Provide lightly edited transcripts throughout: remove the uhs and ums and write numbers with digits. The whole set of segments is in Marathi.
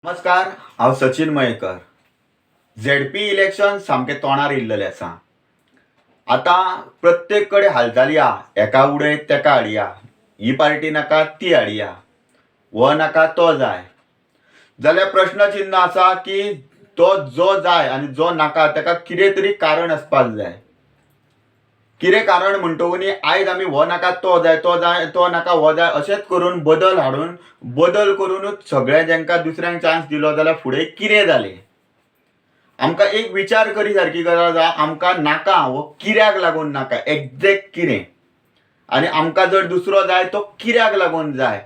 नमस्कार, हांव सचिन मयेकर. झेडपी इलेक्शन सामकें तोंडार येयल्लेलें आसा. आतां प्रत्येक कडेन हालचाली आहा, एका उडयत तेका हाडया, ही पार्टी नाका ती हाडया, हो नाका तो जाय. जाल्यार प्रश्न चिन्ह आसा की तो जो जाय आनी जो नाका ताका कितें तरी कारण आसपाक जाय. कितें कारण म्हणटकूच आयज आमी हो नाका तो जाय, तो जाय तो नाका हो जाय अशेंच करून बदल करूनच सगळे जेंकां दुसऱ्यांक चान्स दिलो जाल्यार फुडें कितें जालें. आमकां एक विचार करी सारकी गरज आहा, आमकां नाका हो कित्याक लागून नाका, एक्झॅक्ट कितें, आनी आमकां जर दुसरो जाय तो कित्याक लागून जाय,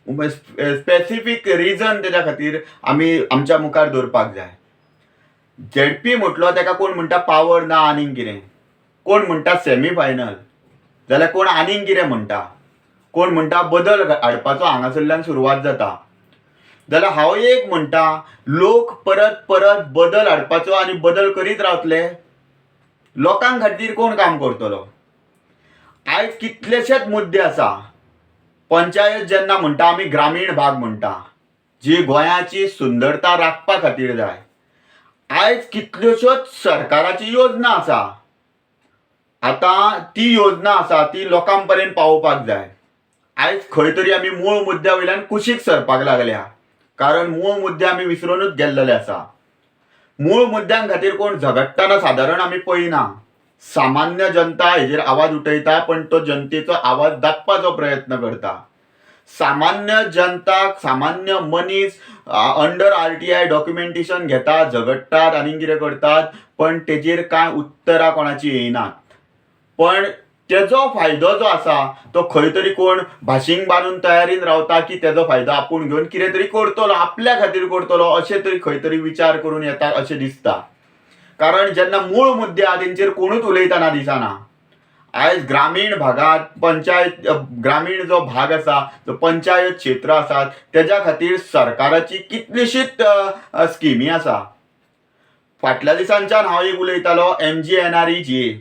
स्पेसिफीक रिजन तेज्या खातीर आमी आमच्या मुखार दवरपाक जाय. झेडपी म्हटलो तेका कोण म्हणटा पावर ना आनीक कितें, कोण म्हणटा सेमी फायनल, जाल्यार कोण आनीक कितें म्हणटा, कोण म्हणटा बदल हाडपाचो हांगासरल्यान सुरवात जाता. जाल्यार हांव एक म्हणटा, लोक परत परत बदल हाडपाचो आनी बदल करीत रावतले, लोकांक खातीर कोण काम करतलो. आयज कितलेशेच मुद्दे आसा. पंचायत जेन्ना म्हणटा आमी ग्रामीण भाग म्हणटा, जी गोंयाची सुंदरता राखपा खातीर जाय. आयज कितल्योश्योच सरकाराची योजना आसा. आतां ती योजना आसा ती लोकां पर्यंत पावोवपाक जाय. आयज खंय तरी आमी मूळ मुद्द्या वयल्यान कुशीक सरपाक लागल्या, कारण मूळ मुद्दे आमी विसरूनच गेल्लेले आसा. मूळ मुद्द्यां खातीर कोण झगडटाना सादारण आमी पळयना. सामान्य जनता हेजेर आवाज उठयता, पण तो जनतेचो आवाज दाबपाचो प्रयत्न करता. सामान्य जनता, सामान्य मनीस अंडर RTI डॉक्युमेंटेशन घेतात, झगडटात आनी कितें करतात, पण तेजेर कांय उत्तरां कोणाची येयनात. पण तेजो फायदो जो आसा तो खंय तरी कोण भाशींक बांदून तयारीन रावता की तेजो फायदो आपूण घेवन कितें तरी करतलो, आपल्या खातीर करतलो अशें तरी खंय तरी विचार करून येता अशें दिसता. कारण जेन्ना मूळ मुद्दे आहा तेंचेर कोणूच उलयतना दिसना. आयज ग्रामीण भागात ग्रामीण जो भाग आसा, जो पंचायत क्षेत्र आसात, तेज्या खातीर सरकाराची कितलीशीच स्किमी आसा. फाटल्या दिसांच्यान हांव एक उलयतालो MGNREGA.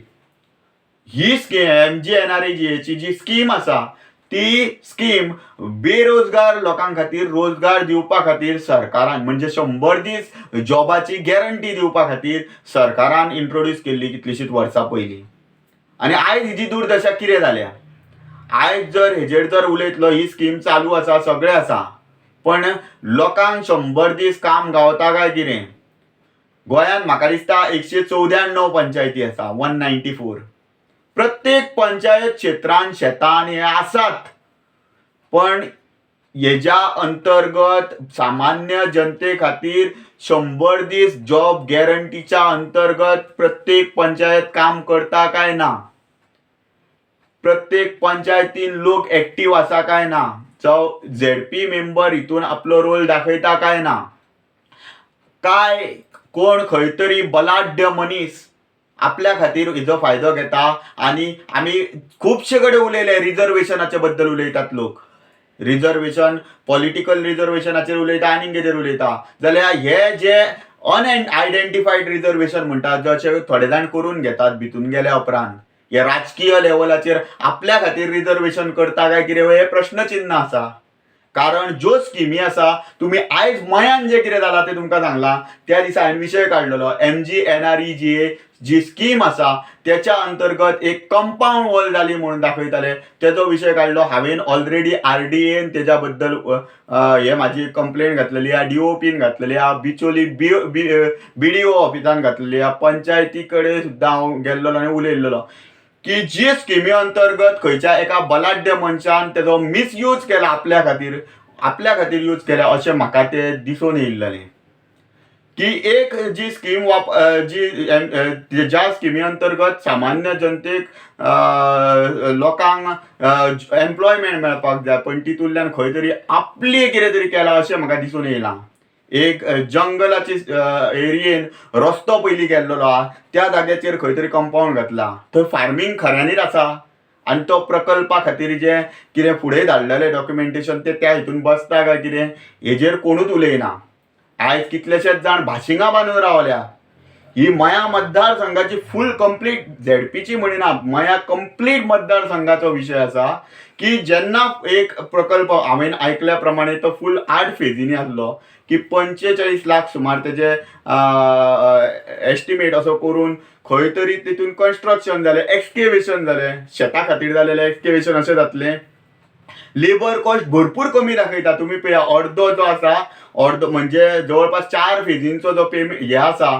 ही स्कीम MGNREGAची जी स्कीम आसा ती स्कीम बेरोजगार लोकां खातीर रोजगार दिवपा खातीर सरकारान, म्हणजे 100 दीस जॉबाची गॅरंटी दिवपा खातीर सरकारान इंट्रोड्यूस केल्ली कितलीशींच वर्सां पयलीं. आनी आयज हिची दुर्दशा कितें जाल्या. आयज जर हेजेर जर उलयतलो, ही स्कीम चालू आसा, सगळें आसा, पण लोकांक 100 दीस काम गावता काय कितें. गोंयांत म्हाका दिसता 194 पंचायती आसा, 194. प्रत्येक पंचायत क्षेत्रांत शेतान हे आसात, पण हेज्या अंतर्गत सामान्य जनते खातीर 100 दीस जॉब गॅरंटीच्या अंतर्गत प्रत्येक पंचायत काम करता काय ना, प्रत्येक पंचायतीन लोक एक्टिव्ह आसा काय ना, जो झेडपी मेंबर हितून आपलो रोल दाखयता काय ना, काय कोण खंय तरी बलाढ्य मनीस आपल्या खातीर हेजो फायदो घेता. आनी आमी खुबशे कडेन उलयले, रिजर्वेशनाचे बद्दल उलयतात लोक, रिजर्वेशन पॉलिटिकल रिजर्वेशनाचेर उलयता आनी कितेर उलयता. जाल्यार हे जे अनआयडेंटिफायड रिजर्वेशन म्हणटा, जशे थोडे जाण करून घेतात भितून गेल्या उपरांत, हे राजकीय लेवलाचेर आपल्या खातीर रिजर्वेशन करता काय कितें हे प्रश्न चिन्ह आसा. कारण ज्यो स्किमी आसा, तुमी आयज मयान जे कितें जालां ते तुमकां सांगलां, त्या दिसा हांवें विशय काडलेलो MGNREGA जी स्कीम आसा त्याच्या अंतर्गत एक कंपाऊंड वॉल जाली म्हणून दाखयताले, तेजो विशय काडलो हांवें. ऑलरेडी RDAन तेज्या बद्दल हे म्हाजी कंप्लेंट घातलेली आहा, DOPन घातलेली आहा, बिचोली BDO ऑफिसान घातलेली आहा, पंचायती कडेन सुद्दां हांव गेल्लो आनी उलयल्लो की जी स्किमी अंतर्गत खंयच्या एका बलाढ्य मनशान तेजो मिसयूज केला, आपल्या खातीर यूज केला अशें म्हाका ते दिसून येयल्लें. की एक जी स्कीम ज्या स्किमी अंतर्गत सामान्य जनतेक लोकांक एम्प्लॉयमेंट मेळपाक जाय, पण तितूंतल्यान खंय तरी आपली कितें तरी केलां अशें म्हाका दिसून येयलां. एक जंगलाची एरियेन रस्तो पयलीं केल्लो आहा, त्या जाग्याचेर खंय तरी कंपाऊंड घातला, थंय फार्मींग खऱ्यांनीच आसा. आनी तो प्रकल्पा खातीर जे कितें फुडें धाडलेलें डॉक्युमेंटेशन ते त्या हितून बसता काय कितें हेजेर कोणूच उलयना. आयज कितलेशेच जाण भाशिंगा बांदून रावल्या ही मया मतदारसंघाची फुल कंप्लीट झेडपीची म्हणिना मया कंप्लीट मतदारसंघाचो विषय असा की जेन्ना एक प्रकल्प हांवें आयकल्या प्रमाणे तो फुल 8 फेजींनी आसलो की 45 लाख सुमार तेजे एस्टिमेट असो करून खंय तरी तितून कन्स्ट्रक्शन जालें, एक्सकेवेशन जालें, शेता खातीर जालेलें एक्सकेवेशन अशें जातलें. लेबर कॉस्ट भरपूर कमी दाखयता. तुम्ही पळया अर्दो जो आसा अर्दो म्हणजे जवळपास 4 फेजींचो जो पेमेंट हे आसा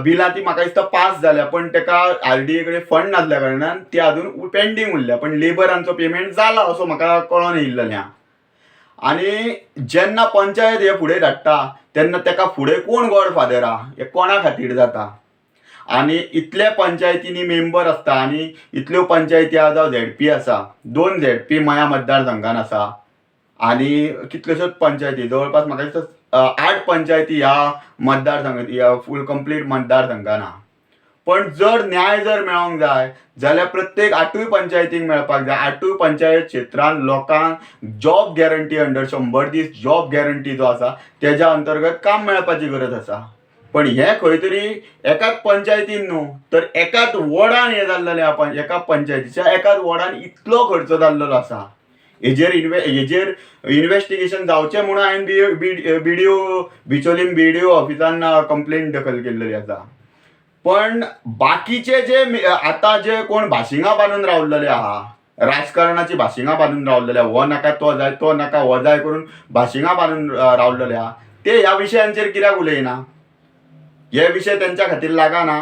बिलां ती म्हाका दिसता पास जाल्या, पण तेका RDA कडेन फंड नासल्या कारणान ती अजून पेंडींग उरल्या. पण लेबरांचो पेमेंट जाला असो म्हाका कळोन येयल्लें. आणि जेन्ना पंचायत हे फुडें धाडटा तेन्ना तेका फुडें कोण गॉडफादर आहा, हे कोणा खातीर जाता. आणि इतले पंचायतींनी मेंबर असता आणि इतल्यो पंचायती आहा जावं झेडपी आसा. 2 झेडपी मया मतदारसंघान आसा आणि कितल्योश्योच पंचायती जवळपास म्हाका दिसता 8 पंचायती ह्या मतदारसंघात ह्या फूल कंप्लीट मतदारसंघान आहा. पण जर न्याय जर मेळोंक जाय जाल्यार प्रत्येक 8 पंचायतीक मेळपाक जाय. 8 पंचायत क्षेत्रांत लोकांक जॉब गॅरंटी अंडर 100 दीस जॉब गॅरंटी जो आसा तेज्या अंतर्गत काम मेळपाची गरज आसा. पण हे खंय तरी एकाच पंचायतीन न्हू तर एकाच वॉर्डान हे जाल्लेलें आहा. एका पंचायतीच्या एकाच वॉर्डान इतलो खर्च जाल्लो आसा. हेजेर इन्व्हेस्टिगेशन जावचें म्हणून हांवें BDO बिचोलीम BDO ऑफिसान कंप्लेंट दखल केल्ली आसा. पण बाकीचे जे आता जे कोण भाशिंगां बांदून रावलेले आहा, राजकारणाची भाशिंगां बांदून रावलेले आहा, हो नाका तो जाय तो नाका हो जाय करून भाशिंगां बांदून रावलेले आहा, ते ह्या विशयांचेर कित्याक उलयना. हे विषय त्यांच्या खातीर लागना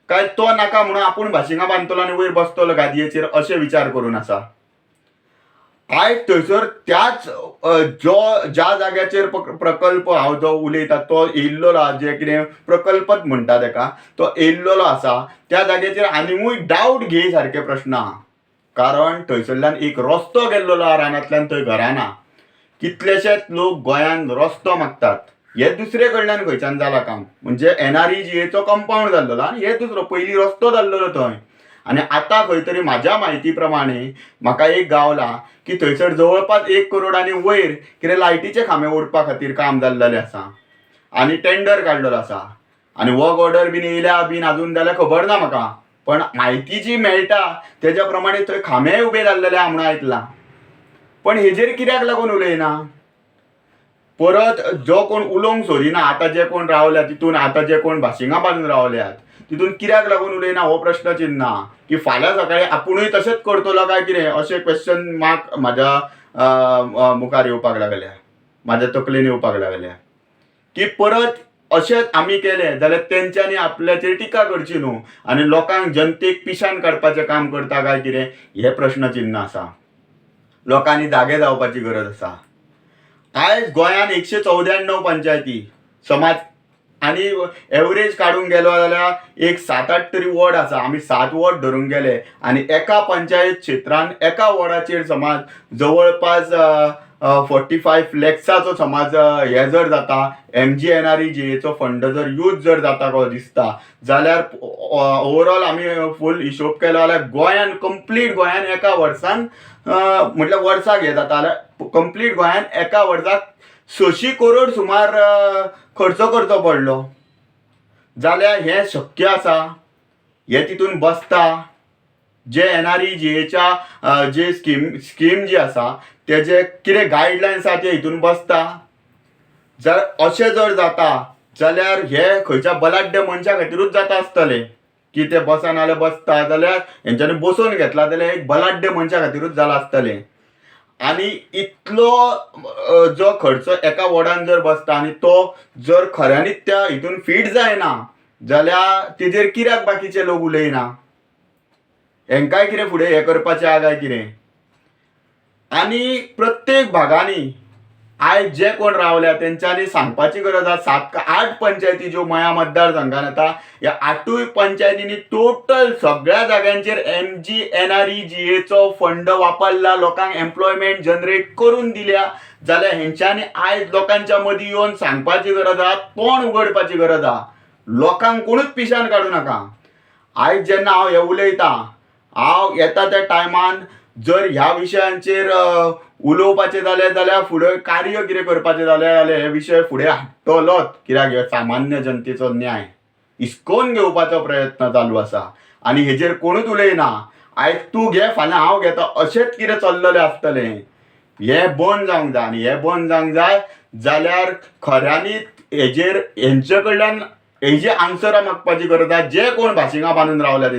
काय तो नाका म्हणून आपूण भाशिंगां बांदतलो आनी वयर बसतलो गादयेचेर अशे विचार करून आसा. आयज थंयसर त्याच ज्या जाग्याचेर प्रकल्प हांव जो उलयता तो येयल्लो जे कितें प्रकल्पच म्हणटा तेका तो येयल्लो आसा त्या जाग्याचेर आनिकूय डावट घे सारके प्रश्न आहा. कारण थंयसरल्यान एक रस्तो गेल्लो आहा रानांतल्यान थंय घराना. कितलेशेच लोक गोंयान रस्तो मागतात. हे दुसरे कडल्यान खंयच्यान जाला काम म्हणजे NREGAचो कंपाऊंड जाल्लो आनी हे दुसरो पयलीं रस्तो जाल्लो थंय. आणि आता खंय तरी म्हाज्या म्हायती प्रमाणे म्हाका एक गावला की थंयसर जवळपास 1 करोडांनी वयर कितें लायटीचे खांबे ओडपा खातीर काम जाल्लेलें आसा आनी टेंडर काडलेलो आसा. आनी वर्क ऑर्डर बीन येयल्या बीन अजून जाल्यार खबर ना म्हाका. पण म्हायती जी मेळटा तेज्या प्रमाणे थंय खांबेय उबे जाल्लेले आहा म्हणून आयकलां. पण हेजेर कित्याक लागून उलयना. परत जो कोण उलोवंक सोदिना आतां जे कोण रावल्या तितून आतां जे कोण भाशिंगां बांदून रावल्यात तितून कित्याक लागून उलयना हो प्रश्न चिन्ह आहा. की फाल्यां सकाळी आपुणूय तशेंच करतलो काय कितें अशें क्वेश्चन मार्क म्हाज्या मुखार येवपाक लागल्या, म्हाज्या तकलेन येवपाक लागल्या. की परत अशेंच आमी केलें जाल्यार तेंच्यांनी आपल्याचेर टिका करची न्हू आनी लोकांक जनतेक पिशान काडपाचें काम करता काय कितें हे प्रश्न चिन्ह आसा. लोकांनी जागे जावपाची गरज आसा. आयज गोंयान 194 पंचायती समाज आणि एवरेज काढून गेलो जाल्यार एक 7-8 तरी वॉर्ड आसा. आमी 7 वॉर्ड धरून गेले आणि एका पंचायत क्षेत्रान एका वॉर्डाचेर समाज जवळपास 45 लॅक्साचो समाज हे जर जाता MGNREGAचो फंड जर यूज जर जाता को दिसता जाल्यार ओवरऑल आमी फूल हिशोब केलो जाल्यार गोंयान कंप्लीट गोंयान एका वर्सान म्हटल्यार वर्साक हे जाता जाल्यार कंप्लीट गोंयान एका वर्साक 600 करोड सुमार खर्च करचो पडलो. जाल्यार हे शक्य आसा. हे तितून बसता जे NREGAच्या जे स्कीम जी आसा तेजे कितें गायडलायन्स आसा ते हितून बसता. जर अशें जर जाता जाल्यार हे खंयच्या बलाढ्य मनशा खातीरूच जाता आसतलें की ते बसना जाल्यार बसता जाल्यार हेंच्यांनी बसोवन घेतला जाल्यार एक बलाढ्य मनशा खातीरूच जाला आसतलें. आणि इतलो जो खर्च एका वॉर्डान जर बसता आणि तो जर खऱ्यांनीच त्या हितून फीट जायना जाल्यार तेजेर कित्याक बाकीचे लोक उलयना. हेंकाय कितें फुडें हे करपाचें आहा काय कितें. आनी प्रत्येक भागांनी आयज जे कोण रावल्या तेंच्यांनी सांगपाची गरज आसा. 7-8 पंचायती ज्यो मया मतदारसंघान येता ह्या 8 पंचायतींनी टोटल सगळ्या जाग्यांचेर MGNREGAचो फंड वापरला, लोकांक एम्प्लॉयमेंट जनरेट करून दिल्या. जाल्यार हेंच्यांनी आयज लोकांच्या मदीं येवन सांगपाची गरज आहा, तोंड उगडपाची गरज आहा. लोकांक कोणूच पिशान काडूं नाका. आयज जेन्ना हांव हे उलयतां हांव येता त्या टायमान जर ह्या विशयांचेर उलोवपाचें जाल्यार फुडें कार्य कितें करपाचें जाल्यार हे विशय फुडें हाडटलोच. कित्याक हे सामान्य जनतेचो न्याय हिसकोवन घेवपाचो प्रयत्न चालू आसा आनी हेजेर कोणूच उलयना. आयज तूं घे फाल्यां हांव घेता अशेंच कितें चल्ललें आसतलें. हे बंद जावंक जाय आनी हे बंद जावंक जाय जाल्यार खऱ्यांनीच हेजेर हेंचे कडल्यान हेजी आन्सरां मागपाची गरज आसा जे कोण भाशिंगा बांदून रावल्या